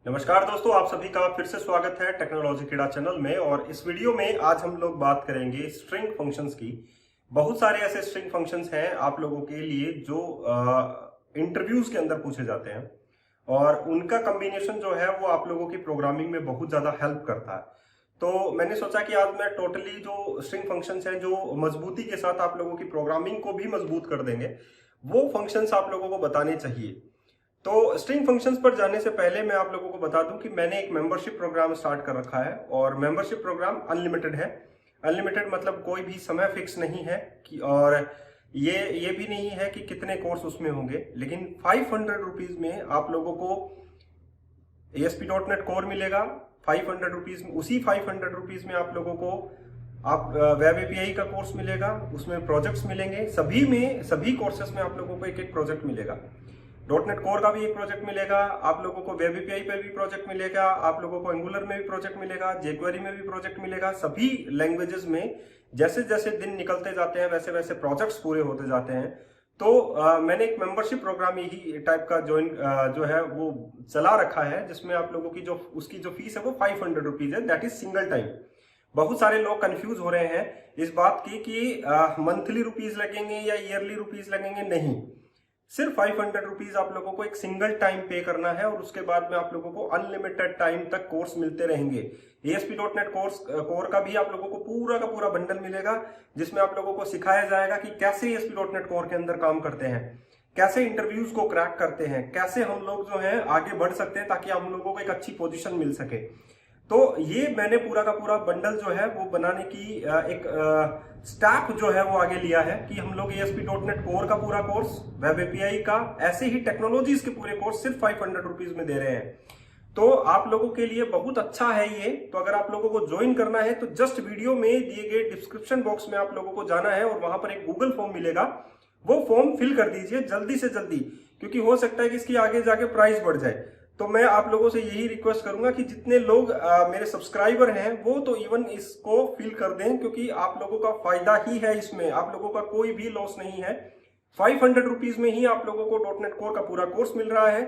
नमस्कार दोस्तों, आप सभी का फिर से स्वागत है टेक्नोलॉजी कीड़ा चैनल में। और इस वीडियो में आज हम लोग बात करेंगे स्ट्रिंग फंक्शंस की। बहुत सारे ऐसे स्ट्रिंग फंक्शंस हैं आप लोगों के लिए जो इंटरव्यूज के अंदर पूछे जाते हैं और उनका कॉम्बिनेशन जो है वो आप लोगों की प्रोग्रामिंग में बहुत ज्यादा हेल्प करता है। तो मैंने सोचा कि आज मैं टोटली जो स्ट्रिंग फंक्शंस हैं जो मजबूती के साथ आप लोगों की प्रोग्रामिंग को भी मजबूत कर देंगे, वो फंक्शंस आप लोगों को बताने चाहिए। तो स्ट्रिंग फंक्शंस पर जाने से पहले मैं आप लोगों को बता दूं कि मैंने एक मेंबरशिप प्रोग्राम स्टार्ट कर रखा है और मेंबरशिप प्रोग्राम अनलिमिटेड है। अनलिमिटेड मतलब कोई भी समय फिक्स नहीं है कि और ये भी नहीं है कि कितने कोर्स उसमें होंगे, लेकिन 500 रुपीज में आप लोगों को ASP.NET कोर मिलेगा। 500 रुपीज, उसी 500 रुपीज में आप लोगों को आप वेब एपीआई का कोर्स मिलेगा, उसमें प्रोजेक्ट्स मिलेंगे। सभी कोर्सेस में आप लोगों को एक एक प्रोजेक्ट मिलेगा। .NET कोर का भी एक प्रोजेक्ट मिलेगा, आप लोगों को वेब एपीआई पे भी प्रोजेक्ट मिलेगा, आप लोगों को एंगुलर में भी प्रोजेक्ट मिलेगा, jQuery में भी प्रोजेक्ट मिलेगा। सभी लैंग्वेजेस में जैसे जैसे दिन निकलते जाते हैं वैसे वैसे प्रोजेक्ट्स पूरे होते जाते हैं। तो मैंने एक मेंबरशिप प्रोग्राम यही टाइप का जो है वो चला रखा है, जिसमें आप लोगों की उसकी जो फीस है वो 500 रुपीज है। That is single time. बहुत सारे लोग कंफ्यूज हो रहे हैं इस बात की कि मंथली रुपीज लगेंगे या ईयरली रुपीज लगेंगे। नहीं, सिर्फ 500 रुपीज आप लोगों को एक सिंगल टाइम पे करना है और उसके बाद में आप लोगों को अनलिमिटेड टाइम तक कोर्स मिलते रहेंगे। ASP.NET कोर का भी आप लोगों को पूरा का पूरा बंडल मिलेगा, जिसमें आप लोगों को सिखाया जाएगा कि कैसे ASP.NET कोर के अंदर काम करते हैं, कैसे इंटरव्यूज को क्रैक करते हैं, कैसे हम लोग जो है आगे बढ़ सकते हैं ताकि हम लोगों को एक अच्छी पोजीशन मिल सके। तो ये मैंने पूरा का पूरा बंडल जो है वो बनाने की एक स्टैक जो है वो आगे लिया है कि हम लोग ASP.NET कोर का पूरा कोर्स, वेब एपीआई का, ऐसे ही टेक्नोलॉजीज के पूरे कोर्स सिर्फ 500 रुपीज में दे रहे हैं। तो आप लोगों के लिए बहुत अच्छा है ये। तो अगर आप लोगों को ज्वाइन करना है तो जस्ट वीडियो में दिए गए डिस्क्रिप्शन बॉक्स में आप लोगों को जाना है और वहां पर एक गूगल फॉर्म मिलेगा, वो फॉर्म फिल कर दीजिए जल्दी से जल्दी, क्योंकि हो सकता है कि इसकी आगे जाके प्राइस बढ़ जाए। तो मैं आप लोगों से यही रिक्वेस्ट करूंगा कि जितने लोग मेरे सब्सक्राइबर हैं वो तो इवन इसको फिल कर दें, क्योंकि आप लोगों का फायदा ही है इसमें, आप लोगों का कोई भी लॉस नहीं है। 500 रुपीज में ही आप लोगों को .NET कोर का पूरा कोर्स मिल रहा है।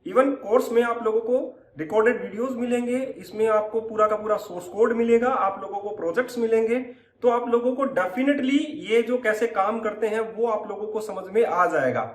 इवन कोर्स में आप लोगों को रिकॉर्डेड वीडियोस मिलेंगे, इसमें आपको पूरा का पूरा सोर्स कोड मिलेगा, आप लोगों को प्रोजेक्ट्स मिलेंगे। तो आप लोगों को डेफिनेटली ये जो कैसे काम करते हैं वो आप लोगों को समझ में आ जाएगा।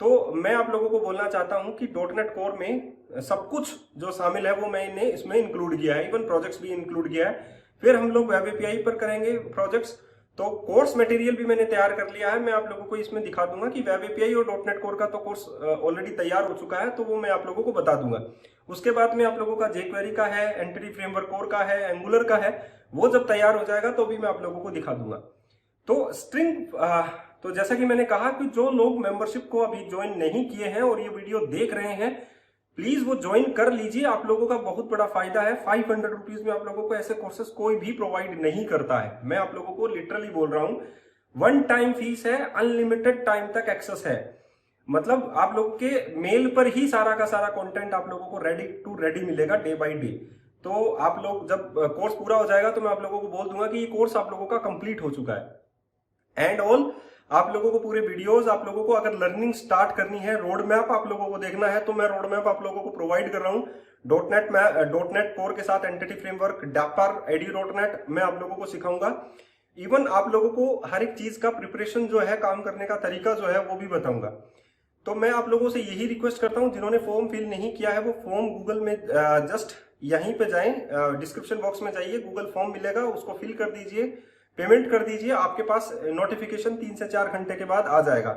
तो मैं आप लोगों को बोलना चाहता हूं कि .NET कोर में सब कुछ जो शामिल है वो मैंने इसमें इंक्लूड किया है, इवन प्रोजेक्ट्स भी इंक्लूड किया है। फिर हम लोग वेब एपीआई पर करेंगे प्रोजेक्ट्स। तो कोर्स मटेरियल भी मैंने तैयार कर लिया है, मैं आप लोगों को इसमें दिखा दूंगा कि वेब एपीआई और .NEट कोर का तो कोर्स ऑलरेडी तैयार हो चुका है, तो वो मैं आप लोगों को बता दूंगा। उसके बाद में आप लोगों का jQuery का है, एंटिटी फ्रेमवर्क कोर का है, एंगुलर का है, वो जब तैयार हो जाएगा तो भी मैं आप लोगों को दिखा दूंगा। तो तो जैसा कि मैंने कहा कि जो लोग मेंबरशिप को अभी ज्वाइन नहीं किए हैं और ये वीडियो देख रहे हैं, प्लीज वो ज्वाइन कर लीजिए। आप लोगों का बहुत बड़ा फायदा है। 500 रुपीज में आप लोगों को ऐसे कोर्सेस कोई भी प्रोवाइड नहीं करता है। मैं आप लोगों को लिटरली बोल रहा हूं, वन टाइम फीस है, अनलिमिटेड टाइम तक एक्सेस है। मतलब आप लोगों के मेल पर ही सारा का सारा कंटेंट आप लोगों को रेडी टू रेडी मिलेगा डे बाय डे। तो आप लोग जब कोर्स पूरा हो जाएगा तो मैं आप लोगों को बोल दूंगा कि ये कोर्स आप लोगों का कंप्लीट हो चुका है। एंड ऑल आप लोगों को पूरे वीडियोस, आप लोगों को अगर लर्निंग स्टार्ट करनी है, रोड मैप आप लोगों को देखना है, तो मैं रोड मैप आप लोगों को प्रोवाइड कर रहा हूं। .NET कोर के साथ एंटिटी फ्रेमवर्क, डैपर, एडी.NET मैं आप लोगों को सिखाऊंगा। इवन आप लोगों को हर एक चीज का प्रिपरेशन जो है, काम करने का तरीका जो है वो भी बताऊंगा। तो मैं आप लोगों से यही रिक्वेस्ट करता हूं, जिन्होंने फॉर्म फिल नहीं किया है वो फॉर्म गूगल में जस्ट यहीं पे जाएं, डिस्क्रिप्शन बॉक्स में जाइए, गूगल फॉर्म मिलेगा, उसको फिल कर दीजिए, पेमेंट कर दीजिए। आपके पास नोटिफिकेशन 3 से 4 घंटे के बाद आ जाएगा।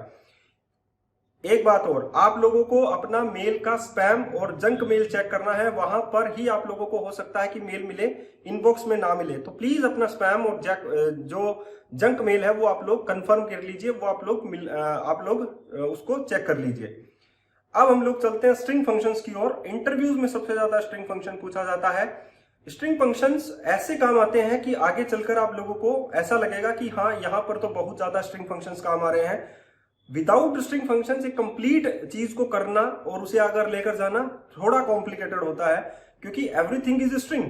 एक बात और, आप लोगों को अपना मेल का स्पैम और जंक मेल चेक करना है। वहां पर ही आप लोगों को हो सकता है कि मेल मिले, इनबॉक्स में ना मिले। तो प्लीज अपना स्पैम और जो जंक मेल है वो आप लोग कंफर्म कर लीजिए, वो आप लोग उसको चेक कर लीजिए। अब हम लोग चलते हैं स्ट्रिंग फंक्शंस की ओर। इंटरव्यूज में सबसे ज्यादा स्ट्रिंग फंक्शन पूछा जाता है। स्ट्रिंग फंक्शंस ऐसे काम आते हैं कि आगे चलकर आप लोगों को ऐसा लगेगा कि हाँ, यहां पर तो बहुत ज्यादा स्ट्रिंग फंक्शंस काम आ रहे हैं। विदाउट स्ट्रिंग फंक्शंस एक कंप्लीट चीज को करना और उसे अगर लेकर जाना थोड़ा कॉम्प्लिकेटेड होता है, क्योंकि एवरीथिंग इज स्ट्रिंग।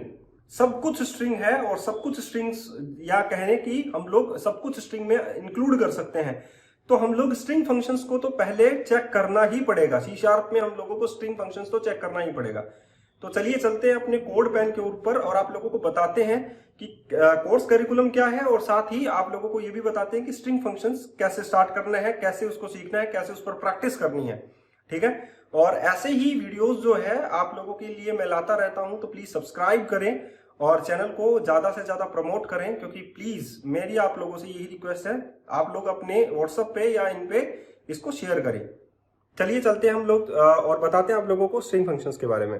सब कुछ स्ट्रिंग है और सब कुछ स्ट्रिंग्स, या कहने की हम लोग सब कुछ स्ट्रिंग में इंक्लूड कर सकते हैं। तो हम लोग स्ट्रिंग फंक्शंस को तो पहले चेक करना ही पड़ेगा। C# में हम लोगों को स्ट्रिंग फंक्शंस तो चेक करना ही पड़ेगा। तो चलिए चलते हैं अपने कोड पेन के ऊपर और आप लोगों को बताते हैं कि कोर्स करिकुलम क्या है, और साथ ही आप लोगों को ये भी बताते हैं कि स्ट्रिंग फंक्शंस कैसे स्टार्ट करना है, कैसे उसको सीखना है, कैसे उस पर प्रैक्टिस करनी है। ठीक है, और ऐसे ही वीडियोस जो है आप लोगों के लिए मैं लाता रहता हूं, तो प्लीज सब्सक्राइब करें और चैनल को ज्यादा से ज्यादा प्रमोट करें, क्योंकि प्लीज मेरी आप लोगों से यही रिक्वेस्ट है, आप लोग अपने व्हाट्सएप पे या इन पे इसको शेयर करें। चलिए चलते हैं हम लोग और बताते हैं आप लोगों को स्ट्रिंग फंक्शंस के बारे में।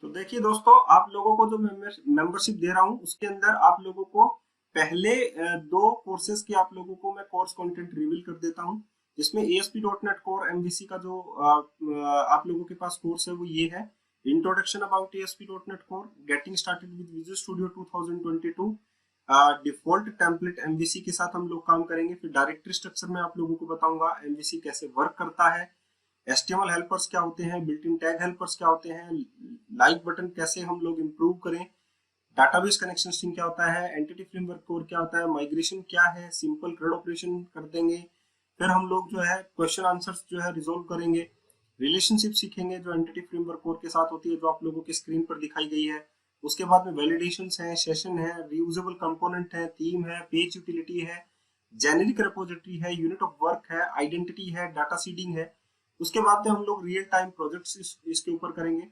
तो देखिए दोस्तों, आप लोगों को जो मेंबरशिप दे रहा हूं उसके अंदर आप लोगों को पहले दो कोर्सेज की आप लोगों को मैं कोर्स कंटेंट रिवील कर देता हूं, जिसमें ASP.NET कोर MVC का जो आप लोगों के पास कोर्स है वो ये है, introduction about ASP.NET core, getting started with visual studio 2022, default template MVC के साथ हम लोग काम करेंगे। फिर डायरेक्टरी स्ट्रक्चर में आप लोगों को बताऊंगा MVC कैसे वर्क करता है, HTML हेल्पर्स क्या होते हैं, बिल्ट इन टैग हेल्पर्स क्या होते हैं, लाइक बटन कैसे हम लोग इंप्रूव करें, डाटाबेस कनेक्शन स्ट्रिंग क्या होता है, एंटिटी फ्रेमवर्क कोर क्या होता है, माइग्रेशन क्या है, सिंपल CRUD ऑपरेशन कर देंगे। फिर हम लोग जो है क्वेश्चन आंसर्स जो है रिजोल्व करेंगे, रिलेशनशिप सीखेंगे जो एंटिटी फ्रेमवर्क कोर के साथ होती है, जो आप लोगों की स्क्रीन पर दिखाई गई है। उसके बाद में वैलिडेशंस हैं, सेशन है, रीयूजेबल कंपोनेंट है, थीम है, पेज यूटिलिटी है, जेनेरिक रिपोजिटरी है, यूनिट ऑफ वर्क है, आइडेंटिटी है, डाटा सीडिंग है। उसके बाद में हम लोग रियल टाइम प्रोजेक्ट्स इसके ऊपर करेंगे,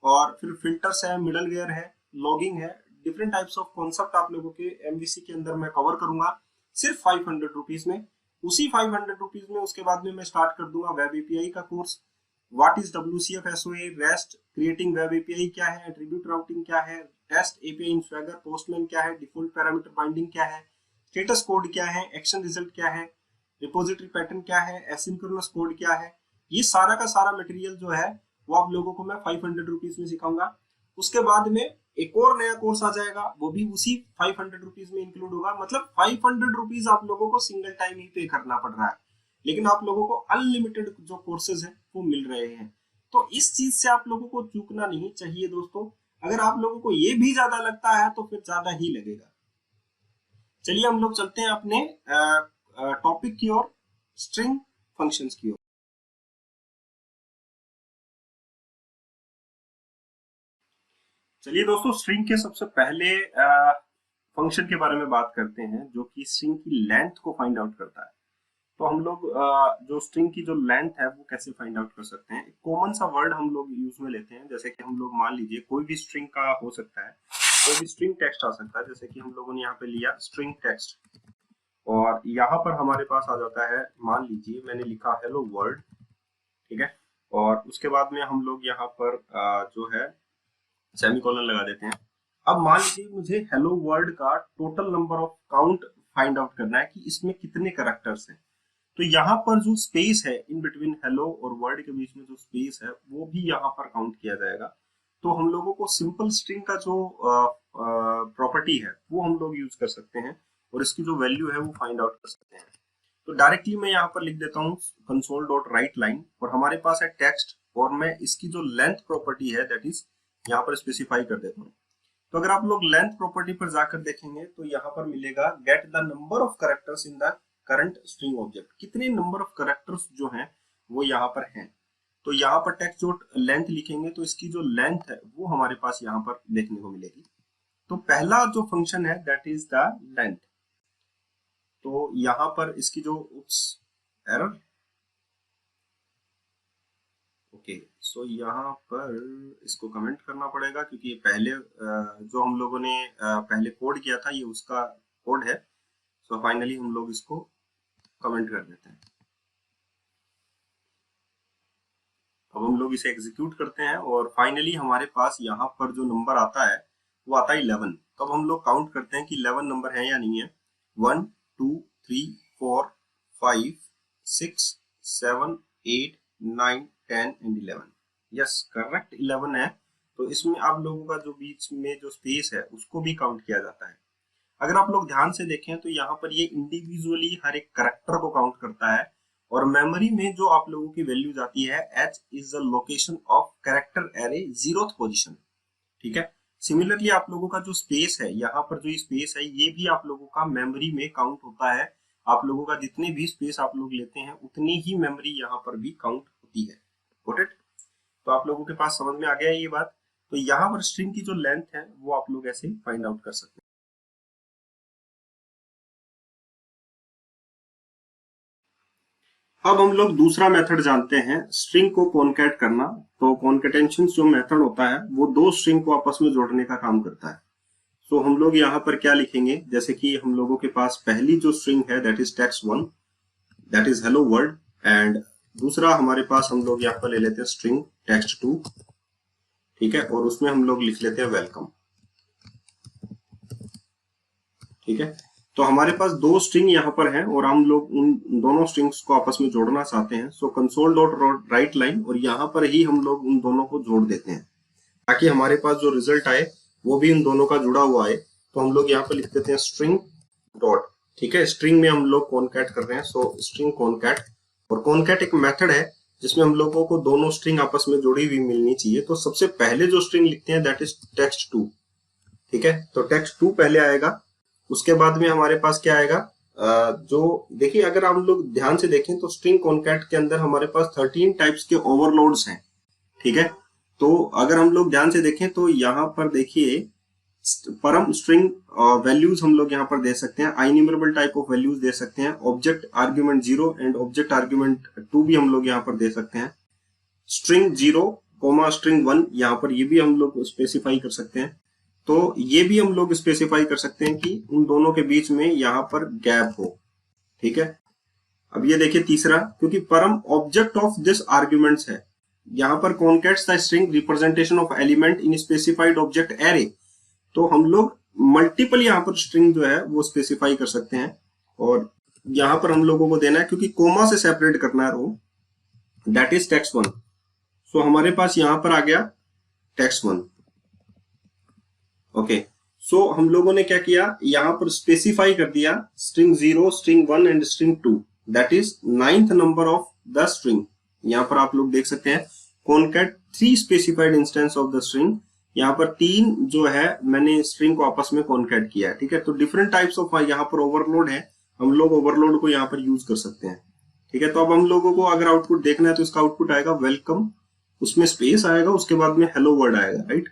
और फिर फिल्टर्स है, मिडलवेयर है, लॉगिंग है, डिफरेंट टाइप्स ऑफ कॉन्सेप्ट आप लोगों के MVC के अंदर मैं कवर करूंगा सिर्फ 500 रुपीज में। उसी 500 रुपीज में उसके बाद में मैं स्टार्ट कर दूंगा वेब API का course. What is WCF SOA, rest, creating web API क्या है, एट्रीब्यूट राउटिंग क्या है, टेस्ट API इन स्वैगर, पोस्टमैन क्या है, डिफॉल्ट पैरामीटर बाइंडिंग क्या है, स्टेटस कोड क्या है, एक्शन रिजल्ट क्या है, रिपोजिटरी पैटर्न क्या है, एसिंक्रोनस कोड क्या है। ये सारा का सारा मटेरियल जो है वो आप लोगों को मैं 500 रुपीज में सिखाऊंगा। उसके बाद में एक और नया कोर्स आ जाएगा, वो भी उसी 500 रुपीज में इंक्लूड होगा। मतलब 500 रुपीज आप लोगों को सिंगल टाइम ही पे करना पड़ रहा है, लेकिन आप लोगों को अनलिमिटेड जो कोर्सेज है वो मिल रहे हैं। तो इस चीज से आप लोगों को चूकना नहीं चाहिए दोस्तों। अगर आप लोगों को ये भी ज्यादा लगता है तो फिर ज्यादा ही लगेगा। चलिए हम लोग चलते हैं अपने टॉपिक की ओर, स्ट्रिंग फंक्शंस की ओर। चलिए दोस्तों, स्ट्रिंग के सबसे पहले फंक्शन के बारे में बात करते हैं, जो कि स्ट्रिंग की लेंथ को फाइंड आउट करता है। तो हम लोग जो स्ट्रिंग की जो लेंथ है वो कैसे फाइंड आउट कर सकते हैं। एक कॉमन सा वर्ड हम लोग यूज में लेते हैं, जैसे कि हम लोग मान लीजिए कोई भी स्ट्रिंग का हो सकता है, कोई भी स्ट्रिंग टेक्स्ट आ सकता है। जैसे कि हम लोगों ने यहाँ पे लिया स्ट्रिंग टेक्स्ट, और यहाँ पर हमारे पास आ जाता है, मान लीजिए मैंने लिखा हेलो वर्ल्ड, ठीक है, और उसके बाद में हम लोग यहाँ पर जो है सेमीकोलन लगा देते हैं। अब मान लीजिए मुझे हेलो वर्ल्ड का total number of count find out करना है कि इसमें कितने कैरेक्टर्स हैं। तो यहाँ पर जो स्पेस है इन बिटवीन हेलो और वर्ड के बीच में जो स्पेस है वो भी यहाँ पर काउंट किया जाएगा। तो हम लोगों को सिंपल स्ट्रिंग का जो प्रॉपर्टी है वो हम लोग यूज कर सकते हैं, और इसकी जो वैल्यू है वो फाइंड आउट कर सकते हैं। तो डायरेक्टली मैं यहाँ पर लिख देता हूँ console.writeLine, और हमारे पास है टेक्स्ट, और मैं इसकी जो लेंथ प्रॉपर्टी है दैट इज यहाँ पर स्पेसिफाई कर देता हूँ। तो अगर आप लोग लेंथ प्रॉपर्टी पर जाकर देखेंगे तो यहाँ पर मिलेगा get the number of characters in the current string object. कितने नंबर ऑफ कैरेक्टर्स जो हैं वो यहाँ पर हैं। तो यहाँ पर टेक्स्ट डॉट लेंथ लिखेंगे तो इसकी जो लेंथ है वो हमारे पास यहाँ पर देखने को मिलेगी। तो पहला जो फंक्शन है दैट इज द लेंथ। तो यहाँ पर इसकी जो एरर, ओके, सो यहाँ पर इसको कमेंट करना पड़ेगा, क्योंकि पहले जो हम लोगों ने पहले कोड किया था ये उसका कोड है। सो फाइनली हम लोग इसको कमेंट कर देते हैं। अब हम लोग इसे एग्जीक्यूट करते हैं, और फाइनली हमारे पास यहाँ पर जो नंबर आता है वो आता है 11। तो अब हम लोग काउंट करते हैं कि 11 नंबर है या नहीं है। 1 2 3 4 5 6 7 8 9 10 एंड 11। यस, करेक्ट 11 है। तो इसमें आप लोगों का जो बीच में जो स्पेस है उसको भी काउंट किया जाता है। अगर आप लोग ध्यान से देखें तो यहाँ पर ये इंडिविजुअली हर एक करेक्टर को काउंट करता है, और मेमोरी में जो आप लोगों की वैल्यू जाती है h is the location of character array 0th position. ठीक है, सिमिलरली आप लोगों का जो स्पेस है, यहाँ पर जो स्पेस है ये भी आप लोगों का मेमोरी में काउंट होता है। आप लोगों का जितने भी स्पेस आप लोग लेते हैं उतनी ही मेमोरी यहाँ पर भी काउंट होती है। Got it? तो आप लोगों के पास समझ में आ गया ये बात। तो यहाँ पर स्ट्रिंग की जो लेंथ है वो आप लोग ऐसे फाइंड आउट कर सकते हैं। अब हम लोग दूसरा मेथड जानते हैं स्ट्रिंग को कॉनकैट करना। तो कॉन्केटेंशन जो मेथड होता है वो दो स्ट्रिंग को आपस में जोड़ने का काम करता है। तो हम लोग यहाँ पर क्या लिखेंगे, जैसे कि हम लोगों के पास पहली जो स्ट्रिंग है that is text1, that is hello world, and दूसरा हमारे पास हम लोग यहाँ पर ले लेते हैं स्ट्रिंग text2, ठीक है, और उसमें हम लोग लिख लेते हैं वेलकम, ठीक है। तो हमारे पास दो स्ट्रिंग यहाँ पर हैं और हम लोग उन दोनों स्ट्रिंग्स को आपस में जोड़ना चाहते हैं। सो कंसोल डॉट राइट लाइन, और यहाँ पर ही हम लोग उन दोनों को जोड़ देते हैं ताकि हमारे पास जो रिजल्ट आए वो भी उन दोनों का जुड़ा हुआ आए। तो हम लोग यहाँ पर लिख देते हैं स्ट्रिंग डॉट, ठीक है, स्ट्रिंग में हम लोग कॉनकैट कर रहे हैं, सो स्ट्रिंग कॉनकैट। और कॉनकैट एक मेथड है जिसमें हम लोगों को दोनों स्ट्रिंग आपस में जुड़ी हुई मिलनी चाहिए। तो सबसे पहले जो स्ट्रिंग लिखते हैं दैट इज text2, ठीक है। तो text2 पहले आएगा, उसके बाद में हमारे पास क्या आएगा, जो देखिए अगर हम लोग ध्यान से देखें तो स्ट्रिंग कॉनकैट के अंदर हमारे पास 13 टाइप्स के ओवरलोड्स हैं, ठीक है। तो अगर हम लोग ध्यान से देखें तो यहाँ पर देखिए परम स्ट्रिंग वैल्यूज हम लोग यहाँ पर दे सकते हैं, इन्यूमरेबल टाइप ऑफ वैल्यूज दे सकते हैं, object argument 0 and object argument 2 भी हम लोग यहाँ पर दे सकते हैं, स्ट्रिंग 0 कोमा स्ट्रिंग 1 यहाँ पर ये भी हम लोग स्पेसिफाई कर सकते हैं। तो ये भी हम लोग स्पेसिफाई कर सकते हैं कि उन दोनों के बीच में यहाँ पर गैप हो, ठीक है। अब ये देखिए तीसरा, क्योंकि परम ऑब्जेक्ट ऑफ दिस आर्ग्यूमेंट्स है, यहाँ पर concats the string representation of element in specified object array. तो हम लोग मल्टीपल यहाँ पर स्ट्रिंग जो है वो स्पेसिफाई कर सकते हैं, और यहाँ पर हम लोगों को देना है क्योंकि कोमा से सेपरेट करना है रो, दैट इज text1। सो हमारे पास यहाँ पर आ गया text1, ओके। सो हम लोगों ने क्या किया, यहाँ पर स्पेसिफाई कर दिया string 0, string 1 and string 2, that is 9th number of the string. यहाँ पर आप लोग देख सकते हैं concat 3 specified instance of the string, यहाँ पर 3 जो है मैंने स्ट्रिंग को आपस में कॉनकैट किया है, ठीक है। तो डिफरेंट टाइप्स ऑफ यहाँ पर ओवरलोड है, हम लोग ओवरलोड को यहाँ पर यूज कर सकते हैं, ठीक है। तो अब हम लोगों को अगर आउटपुट देखना है तो इसका आउटपुट आएगा वेलकम, उसमें स्पेस आएगा, उसके बाद में हेलो वर्ड आएगा, राइट।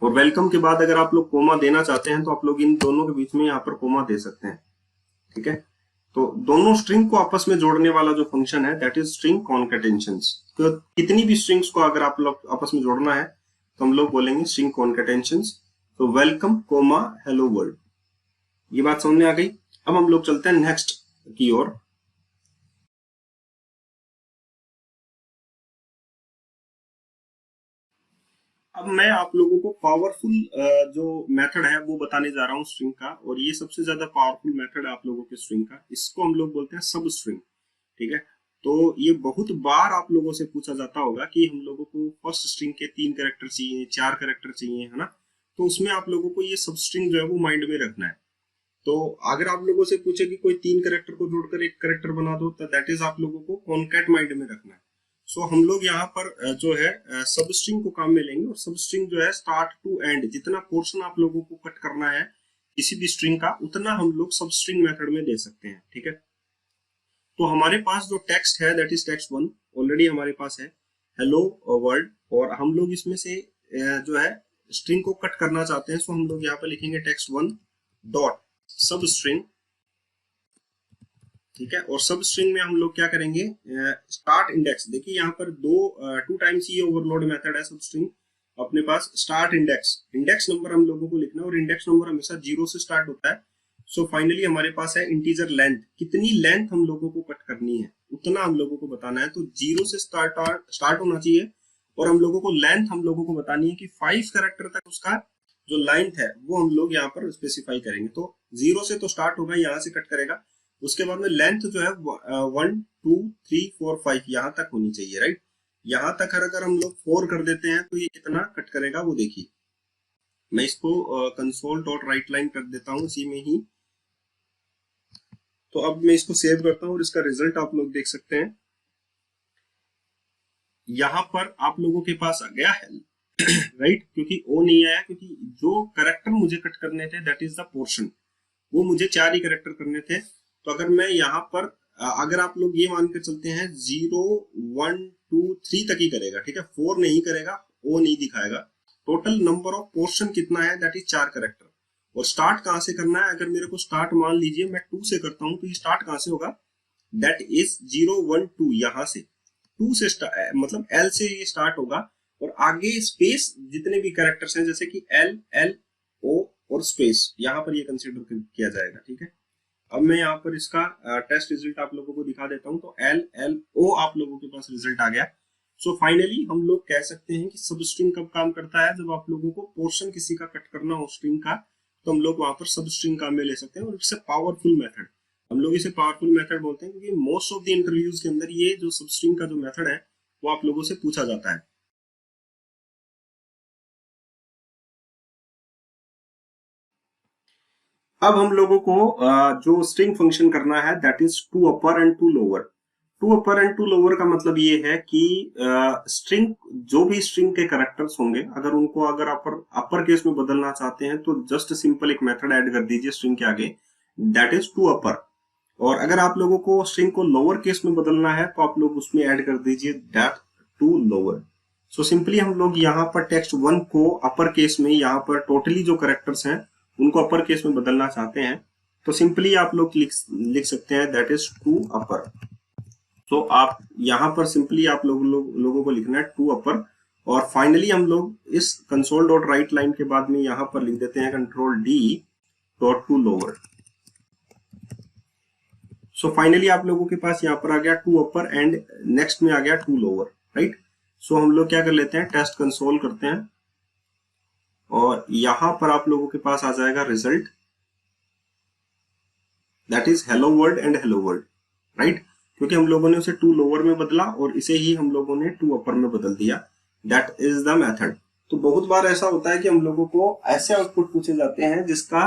और वेलकम के बाद अगर आप लोग कोमा देना चाहते हैं तो आप लोग इन दोनों के बीच में यहाँ पर कोमा दे सकते हैं, ठीक है। तो दोनों स्ट्रिंग को आपस में जोड़ने वाला जो फंक्शन है दैट इज स्ट्रिंग कॉन्केटेंशंस। तो कितनी भी स्ट्रिंग्स को अगर आप लोग आपस में जोड़ना है तो हम लोग बोलेंगे स्ट्रिंग कॉन्केटेंशंस। तो वेलकम कोमा हेलो वर्ल्ड, ये बात समझ में आ गई। अब हम लोग चलते हैं नेक्स्ट की ओर। अब मैं आप लोगों को पावरफुल जो मेथड है वो बताने जा रहा हूँ स्ट्रिंग का, और ये सबसे ज्यादा पावरफुल मेथड है आप लोगों के स्ट्रिंग का, इसको हम लोग बोलते हैं सब स्ट्रिंग, ठीक है। तो ये बहुत बार आप लोगों से पूछा जाता होगा कि हम लोगों को फर्स्ट स्ट्रिंग के 3 कैरेक्टर चाहिए, 4 कैरेक्टर चाहिए, है ना। तो उसमें आप लोगों को ये सब स्ट्रिंग जो है वो माइंड में रखना है। तो अगर आप लोगों से पूछे कि कोई 3 कैरेक्टर को जोड़कर एक कैरेक्टर बना दो, तो दैट इज आप लोगों को कॉनकैट माइंड में रखना है। सो हम लोग यहाँ पर जो है सब स्ट्रिंग को काम में लेंगे, और सब स्ट्रिंग जो है स्टार्ट टू एंड जितना पोर्शन आप लोगों को कट करना है किसी भी स्ट्रिंग का उतना हम लोग सब स्ट्रिंग मेथड में दे सकते हैं, ठीक है। तो हमारे पास जो टेक्स्ट है दैट इज text1 ऑलरेडी हमारे पास है हेलो वर्ल्ड, और हम लोग इसमें से जो है स्ट्रिंग को कट करना चाहते हैं। सो हम लोग यहाँ पर लिखेंगे text1 डॉट सब स्ट्रिंग, ठीक है। और सब स्ट्रिंग में हम लोग क्या करेंगे, स्टार्ट इंडेक्स, देखिए यहाँ पर 2 टाइम्स ये ओवरलोड मेथड है सब स्ट्रिंग अपने पास। स्टार्ट इंडेक्स, इंडेक्स नंबर हम लोगों को लिखना है, और इंडेक्स नंबर हमेशा 0 से स्टार्ट होता है। सो फाइनली हमारे पास है इंटीजर लेंथ, कितनी लेंथ हम लोगों को कट करनी है उतना हम लोगों को बताना है। तो 0 से स्टार्ट होना चाहिए, और हम लोगों को लेंथ हम लोगों को बतानी है कि 5 कैरेक्टर तक उसका जो लेंथ है वो हम लोग यहाँ पर स्पेसिफाई करेंगे। तो 0 से तो स्टार्ट होगा, यहाँ से कट करेगा, उसके बाद में लेंथ जो है 1 2 3 4 5 यहाँ तक होनी चाहिए, राइट। यहाँ तक अगर हम लोग 4 कर देते हैं तो ये कितना कट करेगा वो देखिए। मैं इसको कंसोल डॉट राइट लाइन कर देता हूँ इसी में ही। तो अब मैं इसको सेव करता हूँ और इसका रिजल्ट आप लोग देख सकते हैं। यहाँ पर आप लोगों के पास आ गया है राइट, क्योंकि ओ नहीं आया, क्योंकि जो करेक्टर मुझे कट करने थे दैट इज द पोर्शन, वो मुझे 4 ही करेक्टर करने थे। तो अगर मैं यहाँ पर अगर आप लोग ये मान के चलते हैं 0 1 2 3 तक ही करेगा, ठीक है, 4 नहीं करेगा, ओ नहीं दिखाएगा। टोटल नंबर ऑफ पोर्शन कितना है, दैट इज 4 कैरेक्टर। और स्टार्ट कहां से करना है, अगर मेरे को स्टार्ट मान लीजिए मैं 2 से करता हूं, तो ये स्टार्ट कहां से होगा, दैट इज 0 1 2, यहां से 2 से मतलब एल से ये स्टार्ट होगा, और आगे स्पेस जितने भी कैरेक्टर्स हैं जैसे कि एल एल ओ और स्पेस, यहाँ पर ये कंसिडर किया जाएगा। ठीक है, अब मैं यहाँ पर इसका टेस्ट रिजल्ट आप लोगों को दिखा देता हूं। तो एल एल ओ आप लोगों के पास रिजल्ट आ गया। सो फाइनली हम लोग कह सकते हैं कि सब स्ट्रिंग कब काम करता है, जब आप लोगों को पोर्शन किसी का कट करना हो स्ट्रिंग का, तो हम लोग वहां पर सब स्ट्रिंग काम में ले सकते हैं। और इट्स अ पावरफुल मेथड, हम लोग इसे पावरफुल मेथड बोलते हैं, क्योंकि मोस्ट ऑफ द इंटरव्यूज के अंदर ये जो सब स्ट्रिंग का जो मेथड है वो आप लोगों से पूछा जाता है। अब हम लोगों को जो स्ट्रिंग फंक्शन करना है, that is to upper and to lower. To upper and to lower का मतलब ये है कि स्ट्रिंग, जो भी स्ट्रिंग के कैरेक्टर्स होंगे, अगर उनको अगर अपर केस में बदलना चाहते हैं तो जस्ट सिंपल एक मेथड ऐड कर दीजिए स्ट्रिंग के आगे, दैट इज टू अपर। और अगर आप लोगों को स्ट्रिंग को लोअर केस में बदलना है तो आप लोग उसमें ऐड कर दीजिए that to lower. So simply हम लोग यहाँ पर टेक्स्ट 1 को अपर केस में, यहाँ पर टोटली जो कैरेक्टर्स हैं उनको अपर केस में बदलना चाहते हैं, तो सिंपली आप लोग लिख सकते हैं दैट इज टू अपर। तो आप यहाँ पर सिंपली आप लोगों को लिखना है टू अपर। और फाइनली हम लोग इस कंसोल डॉट राइट लाइन के बाद में यहाँ पर लिख देते हैं control D dot to lower. So finally आप लोगों के पास यहाँ पर आ गया टू अपर एंड नेक्स्ट में आ गया टू लोअर, राइट। सो हम लोग क्या कर लेते हैं, टेस्ट कंसोल करते हैं, और यहां पर आप लोगों के पास आ जाएगा result, that is hello world and hello world, right. क्योंकि हम लोगों ने उसे टू लोअर में बदला और इसे ही हम लोगों ने टू अपर में बदल दिया, दैट इज द मेथड। तो बहुत बार ऐसा होता है कि हम लोगों को ऐसे आउटपुट पूछे जाते हैं जिसका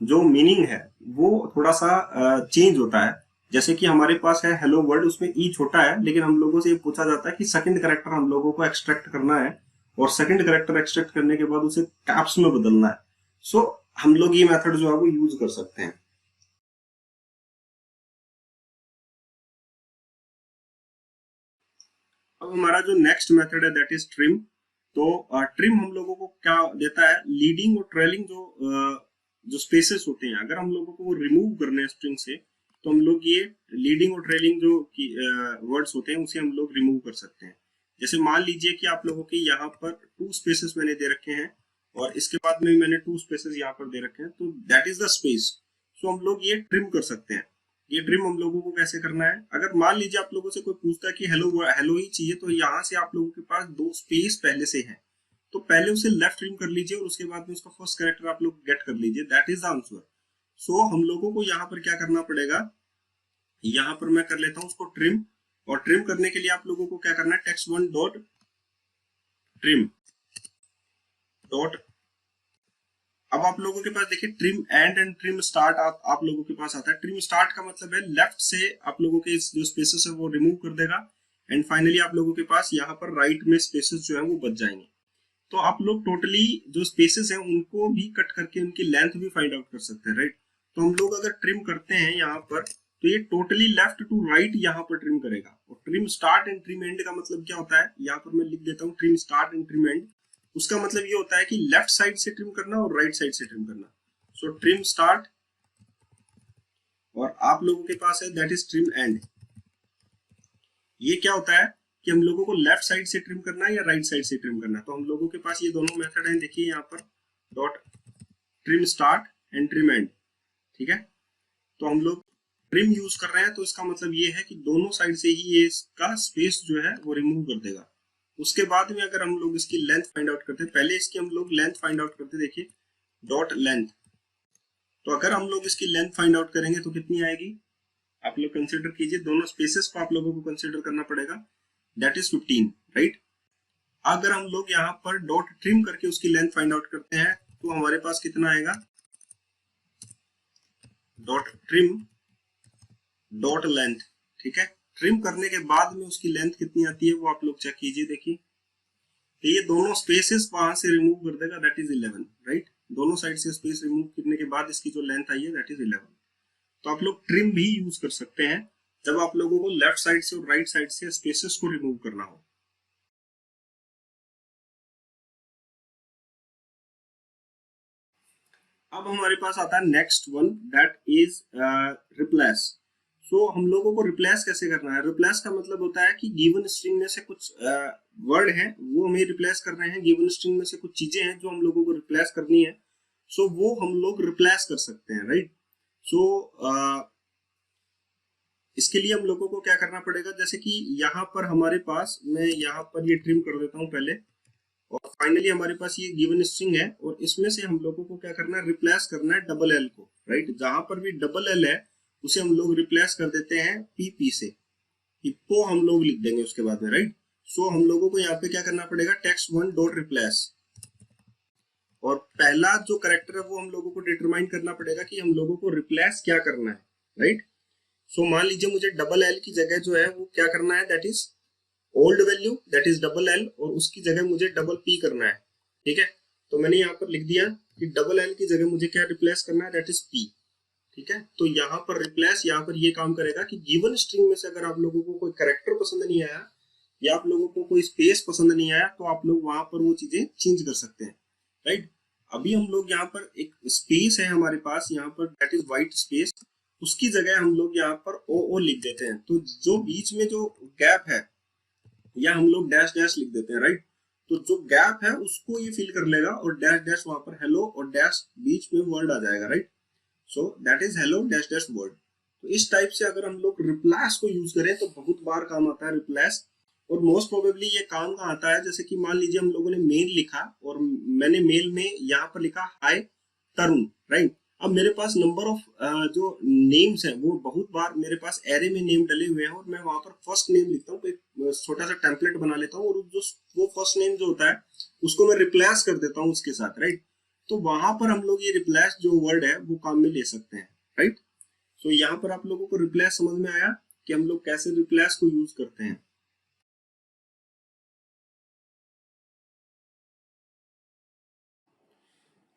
जो मीनिंग है वो थोड़ा सा चेंज होता है। जैसे कि हमारे पास है हेलो वर्ल्ड, उसमें ई छोटा है, लेकिन हम लोगों से ये पूछा जाता है कि सेकंड कैरेक्टर हम लोगों को एक्सट्रैक्ट करना है, और सेकंड कैरेक्टर एक्सट्रैक्ट करने के बाद उसे कैप्स में बदलना है। सो हम लोग ये मेथड जो है वो यूज कर सकते हैं। अब हमारा जो नेक्स्ट मेथड है दैट इज ट्रिम। तो ट्रिम हम लोगों को क्या देता है, लीडिंग और ट्रेलिंग जो स्पेसेस होते हैं, अगर हम लोगों को वो रिमूव करने हैं स्ट्रिंग से, तो हम लोग ये लीडिंग और ट्रेलिंग जो वर्ड्स होते हैं उसे हम लोग रिमूव कर सकते हैं। जैसे मान लीजिए कि आप लोगों के यहाँ पर 2 स्पेसेस मैंने दे रखे हैं, और इसके बाद में मैंने 2 स्पेसेस यहाँ पर दे रखे हैं, तो दैट इज द स्पेस। सो हम लोग ये ट्रिम कर सकते हैं। ये ट्रिम हम लोगों को कैसे करना है, अगर मान लीजिए आप लोगों से कोई पूछता है कि हेलो हेलो ही चाहिए, तो यहाँ से आप लोगों के पास 2 स्पेस पहले से है, तो पहले उसे लेफ्ट ट्रिम कर लीजिए और उसके बाद में उसका फर्स्ट कैरेक्टर आप लोग गेट कर लीजिए, दैट इज द आंसर। सो हम लोगों को यहाँ पर क्या करना पड़ेगा, यहाँ पर मैं कर लेता हूँ उसको ट्रिम। और ट्रिम करने के लिए आप लोगों को क्या करना है, टेक्स्ट 1 डॉट ट्रिम डॉट। अब आप लोगों के पास देखिए ट्रिम एंड ट्रिम स्टार्ट आप लोगों के पास आता है। ट्रिम स्टार्ट का मतलब है लेफ्ट से आप लोगों के जो स्पेसेस है वो रिमूव कर देगा, एंड फाइनली आप लोगों के पास यहाँ पर राइट में स्पेसेस जो है वो बच जाएंगे। तो आप लोग टोटली जो स्पेसेस हैं उनको भी कट करके उनकी लेंथ भी फाइंड आउट कर सकते हैं, राइट। तो हम लोग अगर ट्रिम करते हैं यहाँ पर, तो ये टोटली लेफ्ट टू राइट यहाँ पर ट्रिम करेगा। और trim start and trim and का मतलब क्या होता है, यहाँ पर मैं लिख देता हूँ trim start and trim and. उसका मतलब ये होता है कि लेफ्ट साइड से ट्रिम करना और राइट साइड से ट्रिम करना। सो ट्रिम स्टार्ट, और आप लोगों के पास है दैट इज ट्रिम एंड। ये क्या होता है कि हम लोगों को लेफ्ट साइड से ट्रिम करना है या राइट साइड से ट्रिम करना है। तो हम लोगों के पास ये दोनों मेथड हैं, देखिए यहाँ पर dot trim start and trim and, ठीक है। तो हम लोग ट्रिम यूज कर रहे हैं, तो इसका मतलब ये है कि दोनों साइड से ही ये इसका स्पेस जो है वो रिमूव कर देगा। उसके बाद में अगर हम लोग इसकी लेंथ फाइंड आउट करते हैं, पहले इसकी हम लोग लेंथ फाइंड आउट करते, देखिए डॉट लेंथ। तो अगर हम लोग इसकी लेंथ फाइंड आउट करेंगे तो कितनी आएगी, आप लोग कंसीडर कीजिए, दोनों स्पेसेस को आप लोगों को कंसीडर करना पड़ेगा, दैट इज 15, राइट। अगर हम लोग यहाँ पर डॉट ट्रिम करके उसकी लेंथ फाइंड आउट करते हैं तो हमारे पास कितना आएगा, डॉट ट्रिम डॉट लेंथ, ठीक है। ट्रिम करने के बाद में उसकी लेंथ कितनी आती है वो आप लोग चेक कीजिए, देखिए तो ये दोनों स्पेसेस वहां से रिमूव कर देगा, दैट इज 11, राइट। दोनों साइड से स्पेस रिमूव करने के बाद इसकी जो लेंथ आई है दैट इज 11। तो आप लोग ट्रिम भी यूज कर सकते हैं जब आप लोगों को लेफ्ट साइड से और राइट साइड से स्पेसेस को रिमूव करना हो। अब हमारे पास आता है next one, that is replace. So हम लोगों को रिप्लेस कैसे करना है? रिप्लेस का मतलब होता है कि गिवन स्ट्रिंग में से कुछ वर्ड है वो हमें रिप्लेस कर रहे हैं, गिवन स्ट्रिंग में से कुछ चीजें हैं जो हम लोगों को रिप्लेस करनी है, सो वो हम लोग रिप्लेस कर सकते हैं, राइट। सो इसके लिए हम लोगों को क्या करना पड़ेगा, जैसे कि यहाँ पर हमारे पास, मैं यहाँ पर ये ट्रिम कर देता हूँ पहले, और फाइनली हमारे पास ये गिवन स्ट्रिंग है, और इसमें से हम लोगों को क्या करना है, रिप्लेस करना है डबल एल को, राइट। जहां पर भी डबल एल है उसे हम लोग रिप्लेस कर देते हैं पी से, हिप्पो हम लोग लिख देंगे उसके बाद में, राइट। सो हम लोगों को यहाँ पे क्या करना पड़ेगा, टेक्स्ट वन डॉट रिप्लेस, और पहला जो करेक्टर है वो हम लोगों को डिटरमाइन करना पड़ेगा कि हम लोगों को रिप्लेस क्या करना है, राइट। सो मान लीजिए मुझे डबल एल की जगह जो है वो क्या करना है, that is old value, that is double L, और उसकी जगह मुझे डबल पी करना है, ठीक है। तो मैंने यहाँ पर लिख दिया कि डबल एल की जगह मुझे क्या रिप्लेस करना है, दैट इज पी, ठीक है। तो यहाँ पर रिप्लेस, यहाँ पर ये काम करेगा कि गिवन स्ट्रिंग में से अगर आप लोगों को कोई कैरेक्टर पसंद नहीं आया या आप लोगों को कोई स्पेस पसंद नहीं आया, तो आप लोग वहां पर वो चीजें चेंज कर सकते हैं, राइट। अभी हम लोग यहाँ पर एक स्पेस है हमारे पास, यहाँ पर दैट इज व्हाइट स्पेस, उसकी जगह हम लोग यहाँ पर ओ लिख देते हैं। तो जो बीच में जो गैप है या हम लोग डैश डैश लिख देते हैं, राइट। तो जो गैप है उसको ये फिल कर लेगा, और डैश डैश वहां पर हेलो और डैश बीच में वर्ड आ जाएगा, right. So that is hello dash dash word. तो इस टाइप से अगर हम लोग रिप्लेस को यूज करें तो बहुत बार काम आता है रिप्लेस, और मोस्ट प्रोबेबली ये काम का आता है, जैसे कि मान लीजिए हम लोगों ने मेल लिखा और मैंने मेल में यहाँ पर लिखा हाय तरुण, राइट। अब मेरे पास नंबर ऑफ जो नेम्स हैं वो बहुत बार मेरे पास एरे में नेम डले हुए हैं, और मैं वहां पर फर्स्ट नेम लिखता हूँ, तो एक छोटा सा टेम्पलेट बना लेता हूँ, और जो वो फर्स्ट नेम जो होता है उसको मैं रिप्लेस कर देता हूँ उसके साथ, राइट। तो वहां पर हम लोग ये रिप्लेस जो वर्ड है वो काम में ले सकते हैं, राइट। तो यहाँ पर आप लोगों को रिप्लेस समझ में आया कि हम लोग कैसे रिप्लेस को यूज करते हैं।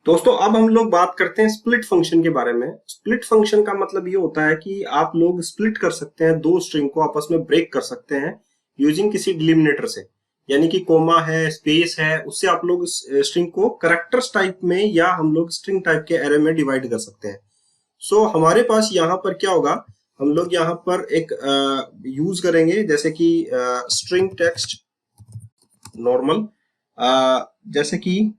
दोस्तों अब हम लोग बात करते हैं स्प्लिट फंक्शन के बारे में। स्प्लिट फंक्शन का मतलब ये होता है कि आप लोग स्प्लिट कर सकते हैं, दो स्ट्रिंग को आपस में ब्रेक कर सकते हैं यूजिंग किसी डिलिमिनेटर से, यानी कि कोमा है, स्पेस है, उससे आप लोग स्ट्रिंग को कैरेक्टर्स टाइप में या हम लोग स्ट्रिंग टाइप के एरे में डिवाइड कर सकते हैं। सो हमारे पास यहाँ पर क्या होगा, हम लोग यहाँ पर एक यूज करेंगे, जैसे कि स्ट्रिंग टेक्स्ट नॉर्मल, जैसे कि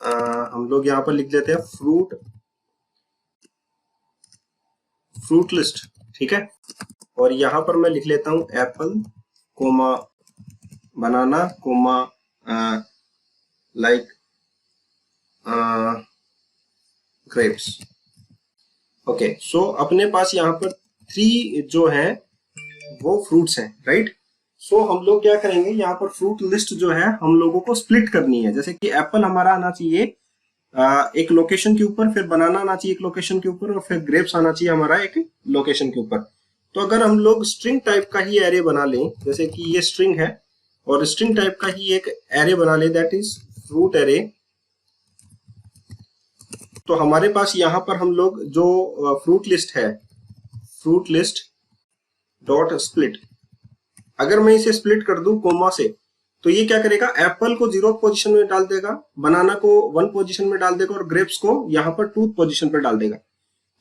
हम लोग यहाँ पर लिख लेते हैं फ्रूट लिस्ट, ठीक है। और यहाँ पर मैं लिख लेता हूं एप्पल कोमा बनाना कोमा लाइक ग्रेप्स। ओके, सो अपने पास यहाँ पर 3 जो है वो फ्रूट्स हैं, राइट। सो हम लोग क्या करेंगे, यहाँ पर फ्रूट लिस्ट जो है हम लोगों को स्प्लिट करनी है। जैसे कि एप्पल हमारा आना चाहिए एक लोकेशन के ऊपर, फिर बनाना आना चाहिए एक लोकेशन के ऊपर, और फिर ग्रेप्स आना चाहिए हमारा एक लोकेशन के ऊपर। तो अगर हम लोग स्ट्रिंग टाइप का ही एरे बना लें, जैसे कि ये स्ट्रिंग है और स्ट्रिंग टाइप का ही एक एरे बना ले, दैट इज फ्रूट एरे, तो हमारे पास यहाँ पर हम लोग जो फ्रूट लिस्ट है, फ्रूट लिस्ट डॉट स्प्लिट, अगर मैं इसे स्प्लिट कर दूं कोमा से, तो ये क्या करेगा, एप्पल को 0th पोजीशन में डाल देगा, बनाना को 1 पोजीशन में डाल देगा, और ग्रेप्स को यहाँ पर 2th पोजीशन पर डाल देगा।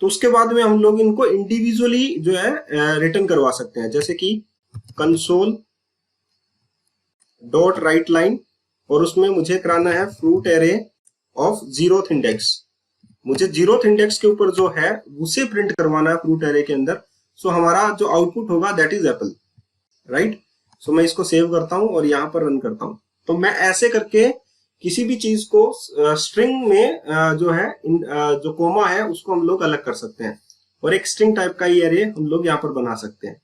तो उसके बाद में हम लोग इनको इंडिविजुअली जो है रिटर्न करवा सकते हैं, जैसे कि कंसोल डॉट राइट लाइन, और उसमें मुझे कराना है fruit array of 0th index, मुझे 0th इंडेक्स के ऊपर जो है उसे प्रिंट करवाना है फ्रूट एरे के अंदर। सो हमारा जो आउटपुट होगा दैट इज एप्पल, राइट। सो मैं इसको सेव करता हूं और यहां पर रन करता हूं। तो मैं ऐसे करके किसी भी चीज को स्ट्रिंग में जो है जो कोमा है उसको हम लोग अलग कर सकते हैं, और एक स्ट्रिंग टाइप का ही एरे हम लोग यहाँ पर बना सकते हैं।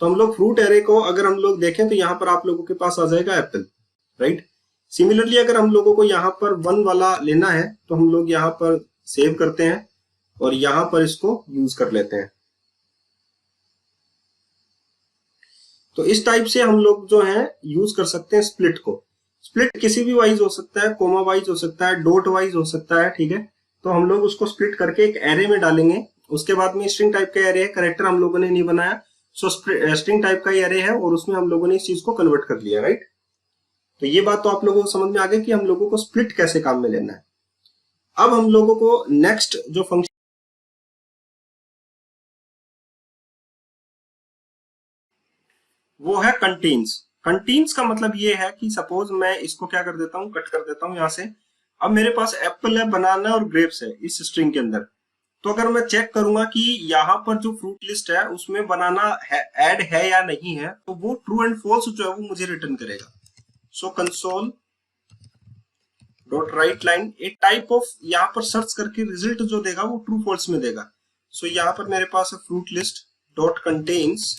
तो हम लोग फ्रूट एरे को अगर हम लोग देखें तो यहाँ पर आप लोगों के पास आ जाएगा एप्पल, राइट। सिमिलरली अगर हम लोगों को यहाँ पर 1 वाला लेना है तो हम लोग यहाँ पर सेव करते हैं और यहाँ पर इसको यूज कर लेते हैं। तो इस टाइप से हम लोग जो है यूज कर सकते हैं स्प्लिट को। स्प्लिट किसी भी वाइज हो सकता है, कोमा वाइज हो सकता है, डॉट वाइज हो सकता है, ठीक है। तो हम लोग उसको स्प्लिट करके एक एरे में डालेंगे। उसके बाद में स्ट्रिंग टाइप का एरे है, कैरेक्टर हम लोगों ने नहीं बनाया, सो स्ट्रिंग टाइप का एरे है और उसमें हम लोगों ने इस चीज को कन्वर्ट कर लिया, राइट। तो ये बात तो आप लोगों को समझ में आ गई कि हम लोगों को स्प्लिट कैसे काम में लेना है। अब हम लोगों को नेक्स्ट जो फंक्शन वो है कंटेन्स। कंटेन्स का मतलब ये है कि सपोज मैं इसको क्या कर देता हूं, कट कर देता हूं यहां से। अब मेरे पास एप्पल है, बनाना और ग्रेप्स है इस स्ट्रिंग के अंदर। तो अगर मैं चेक करूंगा कि यहाँ पर जो फ्रूट लिस्ट है उसमें बनाना है, ऐड है या नहीं है, तो वो ट्रू एंड फॉल्स जो है वो मुझे रिटर्न करेगा। So console dot write line a type of, यहाँ पर सर्च करके रिजल्ट जो देगा वो ट्रू फॉल्स में देगा। सो यहाँ पर मेरे पास है fruit list dot contains,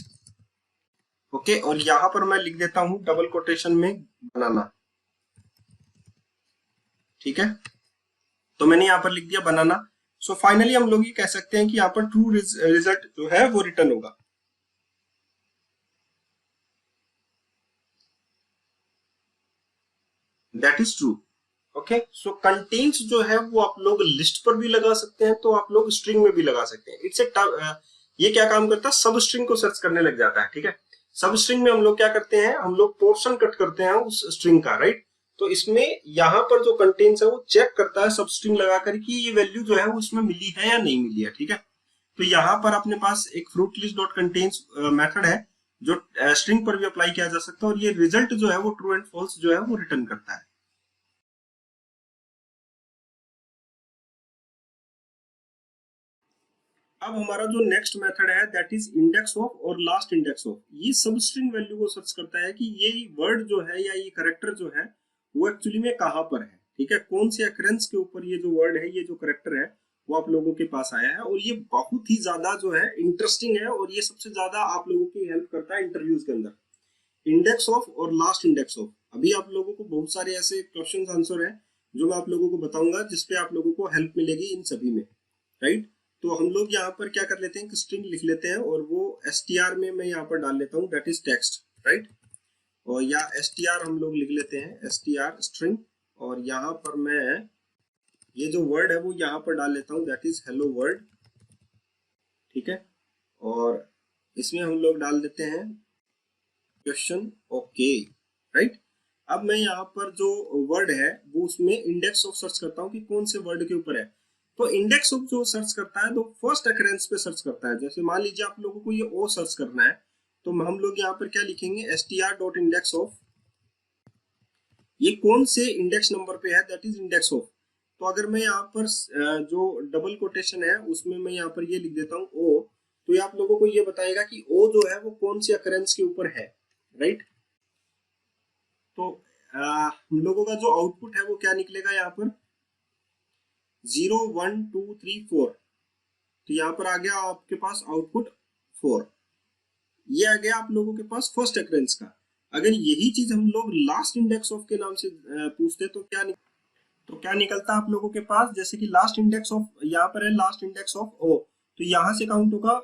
okay, और यहां पर मैं लिख देता हूं डबल कोटेशन में बनाना, ठीक है। तो मैंने यहां पर लिख दिया बनाना। सो फाइनली हम लोग ये कह सकते हैं कि यहाँ पर ट्रू रिजल्ट जो है वो रिटर्न होगा। That is true. Okay, so contains जो है वो आप लोग लिस्ट पर भी लगा सकते हैं, तो आप लोग स्ट्रिंग में भी लगा सकते हैं। इट्स ए ये क्या काम करता है, सब स्ट्रिंग को सर्च करने लग जाता है, ठीक है। सब स्ट्रिंग में हम लोग क्या करते हैं, हम लोग पोर्शन कट करते हैं उस स्ट्रिंग का, राइट। तो इसमें यहाँ पर जो कंटेन्स है वो चेक करता है सब स्ट्रिंग लगाकर कि ये वैल्यू जो है वो इसमें मिली है या नहीं मिली है, ठीक है। तो यहाँ पर अपने पास एक fruit list dot contains method है जो स्ट्रिंग पर भी अप्लाई किया जा सकता है, और ये रिजल्ट जो है वो ट्रू एंड फॉल्स जो है वो रिटर्न करता है। अब हमारा जो नेक्स्ट मेथड है दैट इज इंडेक्स ऑफ और लास्ट इंडेक्स ऑफ। ये सब स्ट्रिंग वैल्यू को सर्च करता है कि ये वर्ड जो है या ये करेक्टर जो है वो एक्चुअली में कहाँ पर है, ठीक है, कौन से अकरेंस के ऊपर ये जो वर्ड है, ये जो करेक्टर है वो आप लोगों के पास आया है। और ये बहुत ही ज्यादा जो है इंटरेस्टिंग है, और ये सबसे ज्यादा आप लोगों की हेल्प करता है इंटरव्यूज के अंदर। इंडेक्स ऑफ और लास्ट इंडेक्स ऑफ। अभी आप लोगों को बहुत सारे ऐसे क्वेश्चन आंसर है जो मैं आप लोगों को बताऊंगा जिसपे आप लोगों को हेल्प मिलेगी इन सभी में, राइट। तो हम लोग यहाँ पर क्या कर लेते हैं कि स्ट्रिंग लिख लेते हैं, और वो str में मैं यहाँ पर डाल लेता हूँ दैट इज टेक्स्ट, राइट। और या str हम लोग लिख लेते हैं str स्ट्रिंग, और यहाँ पर मैं ये जो वर्ड है वो यहाँ पर डाल लेता हूँ दैट इज हेलो वर्ड, ठीक है। और इसमें हम लोग डाल देते हैं क्वेश्चन, ओके, राइट। अब मैं यहाँ पर जो वर्ड है वो उसमें इंडेक्स ऑफ सर्च करता हूँ कि कौन से वर्ड के ऊपर है। तो इंडेक्स ऑफ जो सर्च करता है तो फर्स्ट अकरेंस पे सर्च करता है। जैसे मान लीजिए आप लोगों को ये ओ सर्च करना है, तो हम लोग यहाँ पर क्या लिखेंगे, str डॉट इंडेक्स ऑफ, ये कौन से इंडेक्स नंबर पे है दैट इज इंडेक्स ऑफ। तो अगर मैं यहाँ पर जो डबल कोटेशन है उसमें मैं यहाँ पर ये लिख देता हूँ ओ, तो ये आप लोगों को ये बताएगा कि ओ जो है वो कौन से अकरेंस के ऊपर है, राइट। तो हम लोगों का जो आउटपुट है वो क्या निकलेगा यहाँ पर 0 1 2 3 4। तो यहाँ पर आ गया आपके पास आउटपुट 4। ये आ गया आप लोगों के पास फर्स्ट अकरेंस का। अगर यही चीज हम लोग लास्ट इंडेक्स ऑफ के नाम से पूछते तो क्या निकलता आप लोगों के पास, जैसे कि लास्ट इंडेक्स ऑफ यहाँ पर है लास्ट इंडेक्स ऑफ ओ, तो यहाँ से काउंट होगा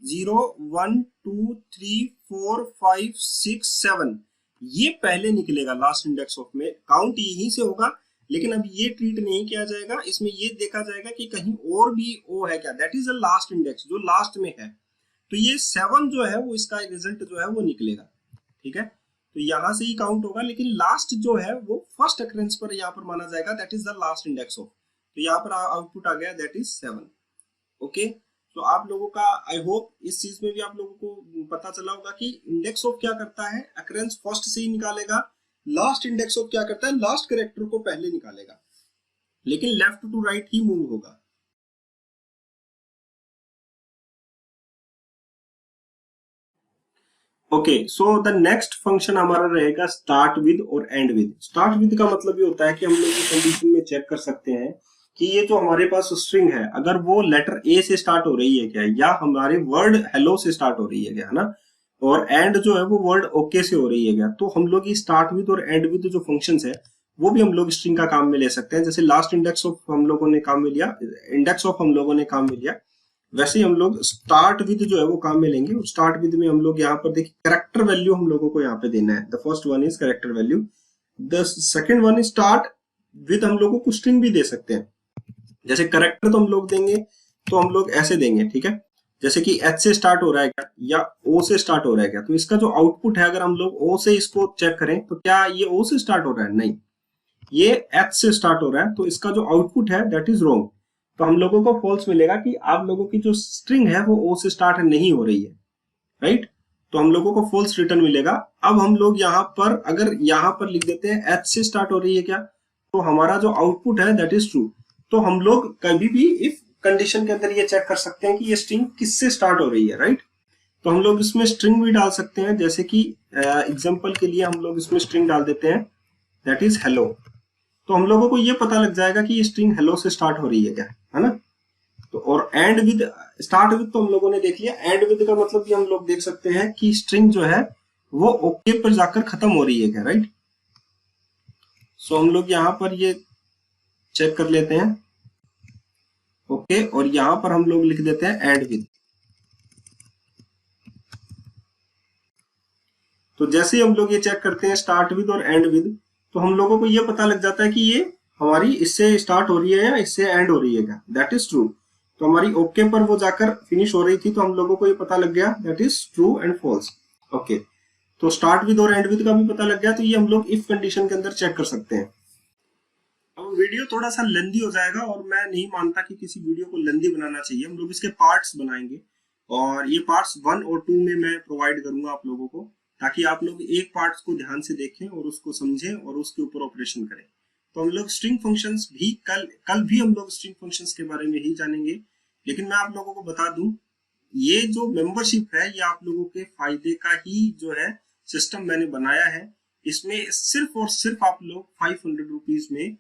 0 1 2 3 4 5 6 7। ये पहले निकलेगा लास्ट इंडेक्स ऑफ में, काउंट यहीं से होगा। लेकिन अब ये ट्रीट नहीं किया जाएगा, इसमें ये देखा जाएगा कि कहीं और भी ओ है क्या, that is the last index जो लास्ट में है। तो ये 7 जो है वो इसका रिजल्ट जो है वो निकलेगा, ठीक है। तो यहां से ही काउंट होगा, लेकिन लास्ट जो है वो फर्स्ट अकरेंस पर यहाँ पर माना जाएगा that is the last index of. तो यहाँ पर आउटपुट आ गया दैट इज 7, ओके। तो आप लोगों का आई होप इस चीज में भी आप लोगों को पता चला होगा कि इंडेक्स ऑफ क्या करता है, अकरेंस फर्स्ट से ही निकालेगा। लास्ट इंडेक्स ऑफ क्या करता है, लास्ट कैरेक्टर को पहले निकालेगा, लेकिन लेफ्ट टू राइट ही मूव होगा। Okay, so the next function हमारा रहेगा स्टार्ट विद और एंड विद। स्टार्ट विद का मतलब ये होता है कि हम लोग ये कंडीशन में चेक कर सकते हैं कि ये जो हमारे पास स्ट्रिंग है अगर वो लेटर ए से स्टार्ट हो रही है क्या, या हमारे वर्ड हेलो से स्टार्ट हो रही है क्या, है ना, और एंड जो है वो वर्ड ओके से हो रही है क्या। तो हम लोग ये स्टार्ट विद और एंड विद जो फंक्शंस है वो भी हम लोग स्ट्रिंग का काम में ले सकते हैं। जैसे लास्ट इंडेक्स ऑफ हम लोगों ने काम में लिया, इंडेक्स ऑफ हम लोगों ने काम में लिया, वैसे ही हम लोग स्टार्ट विद जो है वो काम में लेंगे। स्टार्ट विद में हम लोग यहाँ पर देखिए कैरेक्टर वैल्यू हम लोगों को यहाँ पे देना है। The first one is character value, the second one is start with. हम लोगों को स्ट्रिंग भी दे सकते हैं, जैसे कैरेक्टर तो हम लोग देंगे तो हम लोग ऐसे देंगे, ठीक है, जैसे कि एच से स्टार्ट हो रहा है क्या या ओ से स्टार्ट हो रहा है क्या। तो इसका जो आउटपुट है अगर हम लोग ओ से इसको चेक करें तो क्या ये ओ से स्टार्ट हो रहा है, नहीं, ये एच से स्टार्ट हो रहा है, तो इसका जो आउटपुट है दैट इज रॉन्ग। तो हम लोगों को फॉल्स मिलेगा कि आप लोगों की जो स्ट्रिंग है वो ओ से स्टार्ट नहीं हो रही है, राइट। तो हम लोगों को फॉल्स रिटर्न मिलेगा। अब हम लोग यहाँ पर अगर यहाँ पर लिख देते हैं एच से स्टार्ट हो रही है क्या, तो हमारा जो आउटपुट है दैट इज ट्रू। तो हम लोग कभी भी इफ कंडीशन के अंदर ये चेक कर सकते हैं कि ये स्ट्रिंग किससे स्टार्ट हो रही है, राइट। तो हम लोग इसमें स्ट्रिंग भी डाल सकते हैं, जैसे कि एग्जांपल के लिए हम लोग इसमें स्ट्रिंग डाल देते हैं दैट इज हेलो। तो हम लोगों को ये पता लग जाएगा कि ये स्ट्रिंग हेलो से स्टार्ट हो रही है क्या, है ना। तो और एंड विद, स्टार्ट विद तो हम लोगों ने देख लिया। एंड विद का मतलब कि हम लोग देख सकते हैं कि स्ट्रिंग जो है वो ओके पर जाकर खत्म हो रही है क्या, राइट। सो हम लोग यहाँ पर ये चेक कर लेते हैं ओके, और यहाँ पर हम लोग लिख देते हैं एंड विद। तो जैसे ही हम लोग ये चेक करते हैं स्टार्ट विद और एंड विद, तो हम लोगों को ये पता लग जाता है कि ये हमारी इससे स्टार्ट हो रही है या इससे एंड हो रही है क्या, दैट इज ट्रू। तो हमारी ओके पर वो जाकर फिनिश हो रही थी, तो हम लोगों को ये पता लग गया that is true and false. Okay, तो स्टार्ट विद और एंड विद का भी पता लग गया। तो ये हम लोग इफ कंडीशन के अंदर चेक कर सकते हैं। अब वीडियो थोड़ा सा लेंदी हो जाएगा और मैं नहीं मानता कि किसी वीडियो को लेंदी बनाना चाहिए। हम लोग इसके पार्ट्स बनाएंगे और ये पार्ट्स 1 और 2 में मैं प्रोवाइड करूंगा आप लोगों को, ताकि आप लोग एक पार्ट्स को ध्यान से देखें और उसको समझें और उसके ऊपर ऑपरेशन करें। तो हम लोग स्ट्रिंग फंक्शंस भी कल भी हम लोग स्ट्रिंग फंक्शंस के बारे में ही जानेंगे। लेकिन मैं आप लोगों को बता दूं, ये जो मेंबरशिप है ये आप लोगों के फायदे का ही जो है सिस्टम मैंने बनाया है। इसमें सिर्फ और सिर्फ आप लोग 500 रुपीज में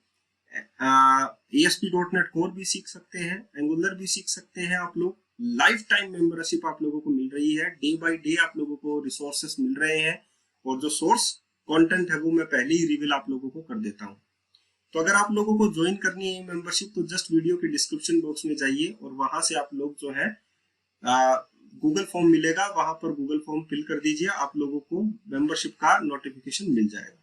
ASP.NET कोर भी सीख सकते हैं, एंगुलर भी सीख सकते हैं। आप लोग लाइफ टाइम मेंबरशिप आप लोगों को मिल रही है, डे बाय डे आप लोगों को रिसोर्सेस मिल रहे हैं, और जो सोर्स कंटेंट है वो मैं पहले ही रिवील आप लोगों को कर देता हूं। तो अगर आप लोगों को ज्वाइन करनी है मेंबरशिप, तो जस्ट वीडियो के डिस्क्रिप्शन बॉक्स में जाइए और वहां से आप लोग जो है गूगल फॉर्म मिलेगा, वहां पर गूगल फॉर्म फिल कर दीजिए, आप लोगों को मेंबरशिप का नोटिफिकेशन मिल जाएगा।